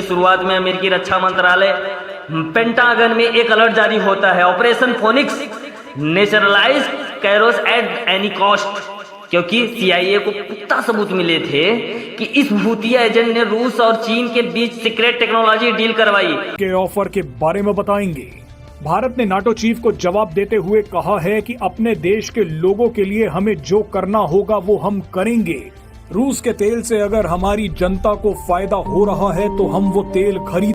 शुरुआत में अमेरिकी रक्षा मंत्रालय पेंटागन में एक अलर्ट जारी होता है, operation phoenix, neutralise Carolus at any cost, क्योंकि CIA को पुख्ता सबूत मिले थे कि इस भूतिया एजेंट ने रूस और चीन के बीच सीक्रेट टेक्नोलॉजी डील करवाई। के ऑफर के बारे में बताएंगे। भारत ने नाटो चीफ को जवाब देते हुए कहा है कि अपने देश के लोगों के लिए हमें जो करना होगा वो हम करेंगे। रूस के तेल से अगर हमारी जनता को फायदा हो रहा है तो हम वो तेल खरीद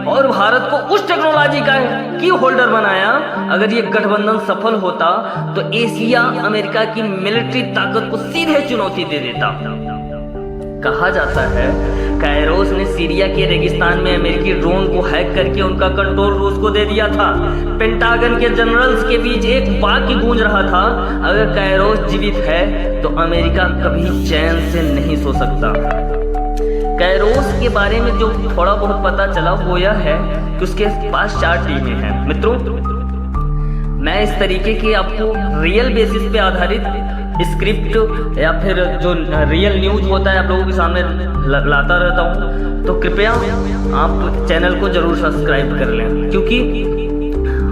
और भारत को उस टेक्नोलॉजी का की होल्डर बनाया। अगर ये गठबंधन सफल होता तो एशिया अमेरिका की मिलिट्री ताकत को सीधे चुनौती दे देता। कहा जाता है कैरोस ने सीरिया के रेगिस्तान में अमेरिकी ड्रोन को हैक करके उनका कंट्रोल रूस को दे दिया था। पेंटागन के जनरल्स के बीच एक वाक्य गूंज रहा था, अगर कैरोस जीवित है तो अमेरिका कभी चैन से नहीं सो सकता। कैरोस के बारे में जो थोड़ा बहुत पता चला वो यह है कि उसके पास 4 टीमें हैं। मित्रों, मैं इस तरीके की आपको रियल बेसिस पे आधारित स्क्रिप्ट या फिर जो रियल न्यूज होता है आप लोगों के सामने लाता रहता हूँ, तो कृपया आप चैनल को जरूर सब्सक्राइब कर लें, क्योंकि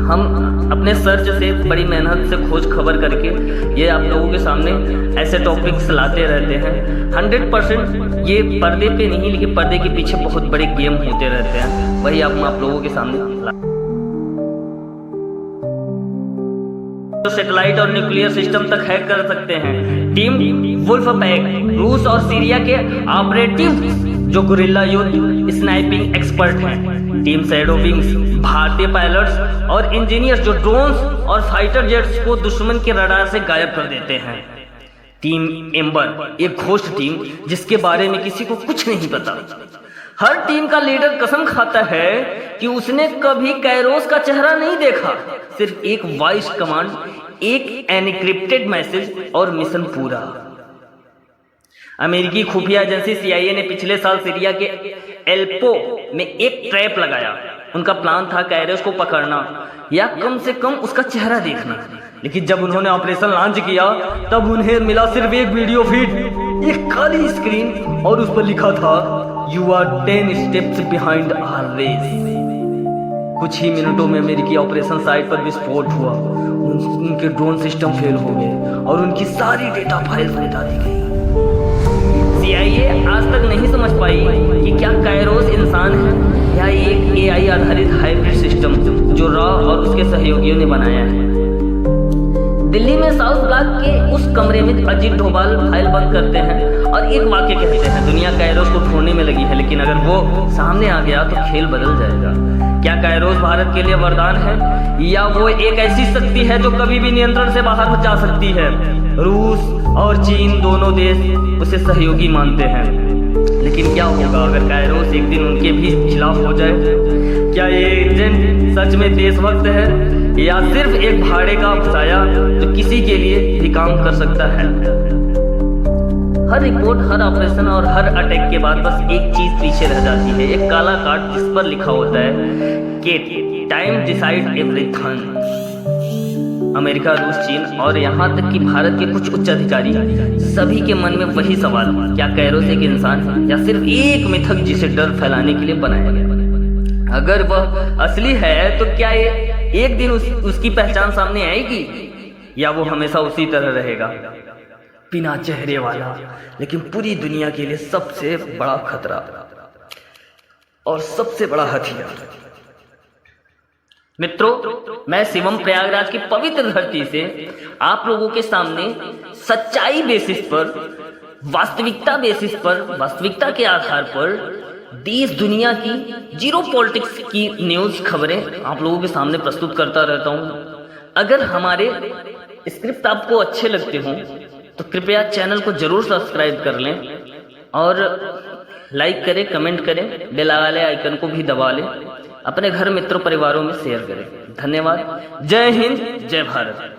हम अपने सर्च से बड़ी मेहनत से खोज खबर करके ये आप लोगों के सामने ऐसे टॉपिक्स लाते रहते हैं। 100% ये पर्दे पे नहीं, लेकिन पर्दे के पीछे बहुत बड़े गेम होते रहते हैं, वही आप लोगों के सामने सैटेलाइट और न्यूक्लियर सिस्टम तक हैक कर सकते हैं। टीम वुल्फ पैक रूस और सीरिया के ऑपरेटिव जो गुरिल्ला युद्ध स्नाइपिंग एक्सपर्ट हैं। टीम शैडो विंग्स भारतीय पायलट्स और इंजीनियर्स जो ड्रोन्स और फाइटर जेट्स को दुश्मन के रडार से गायब कर देते हैं। टीम एम्बर एक घोस्ट टीम जिसके बारे में किसी को कुछ नहीं पता। हर टीम का लीडर कसम खाता है कि उसने कभी कैरोस का चेहरा नहीं देखा, सिर्फ एक वॉइस कमांड, एक एनक्रिप्टेड मैसेज और मिशन पूरा। अमेरिकी खुफिया एजेंसी CIA ने पिछले साल सीरिया के एल्पो में एक ट्रैप लगाया। उनका प्लान था कैरोस को पकड़ना या कम से कम उसका चेहरा देखना, लेकिन जब उन्होंने ऑपरेशन लॉन्च किया तब उन्हें मिला सिर्फ एक वीडियो फीड, एक काली स्क्रीन और उस पर लिखा था You are 10 steps behind always। कुछ ही मिनटों में अमेरिकी ऑपरेशन साइट पर विस्फोट हुआ। उनके ड्रोन सिस्टम फेल हो गए और उनकी सारी डेटा फाइल्स मिटा दी गई। CIA आज तक नहीं समझ पाई कि क्या कैरोस इंसान है या एक AI आधारित हाइब्रिड सिस्टम जो रॉ और उसके सहयोगियों ने बनाया है। दिल्ली में साउथ ब्लॉक के उस कमरे में अजीत डोभाल फाइल बंद करते हैं और एक वाक्य कहते हैं, दुनिया कैरोस को ढूंढने में लगी है, लेकिन अगर वो सामने आ गया तो खेल बदल जाएगा। क्या कैरोस भारत के लिए वरदान है या वो एक ऐसी शक्ति है जो कभी भी नियंत्रण से बाहर जा सकती है? रूस और चीन दोनों देश उसे सहयोगी मानते हैं, लेकिन क्या होगा अगर कैरोस एक दिन उनके भी खिलाफ हो जाए? क्या ये एजेंट सच में देशभक्त है या सिर्फ एक भाड़े का साया जो किसी के लिए भी काम कर सकता है? हर रिपोर्ट, हर ऑपरेशन और हर अटैक के बाद बस एक चीज पीछे रह जाती है, एक काला कार्ड जिस पर लिखा होता है कि टाइम डिसाइड एवरीथिंग। अमेरिका, रूस, चीन और यहाँ तक कि भारत के कुछ उच्च अधिकारी सभी के मन में वही सवाल, क्या कैरोस एक इंसान है या सिर्फ एक मिथक जिसे डर फैलाने के लिए बनाया गया? अगर वह असली है तो क्या ये एक दिन उसकी पहचान सामने आएगी या वो हमेशा उसी तरह रहेगा, बिना चेहरे वाला, लेकिन पूरी दुनिया के लिए सबसे बड़ा खतरा और सबसे बड़ा हथियार? मित्रों, मैं शिवम प्रयागराज की पवित्र धरती से आप लोगों के सामने सच्चाई बेसिस पर, वास्तविकता बेसिस पर, वास्तविकता के आधार पर देश दुनिया की जीरो पॉलिटिक्स की न्यूज खबरें आप लोगों के सामने प्रस्तुत करता रहता हूं। अगर हमारे स्क्रिप्ट आपको अच्छे लगते हों तो कृपया चैनल को जरूर सब्सक्राइब कर लें और लाइक करें, कमेंट करें, बेल वाले आइकन को भी दबा लें, अपने घर मित्रों परिवारों में शेयर करें। धन्यवाद। जय हिंद, जय भारत।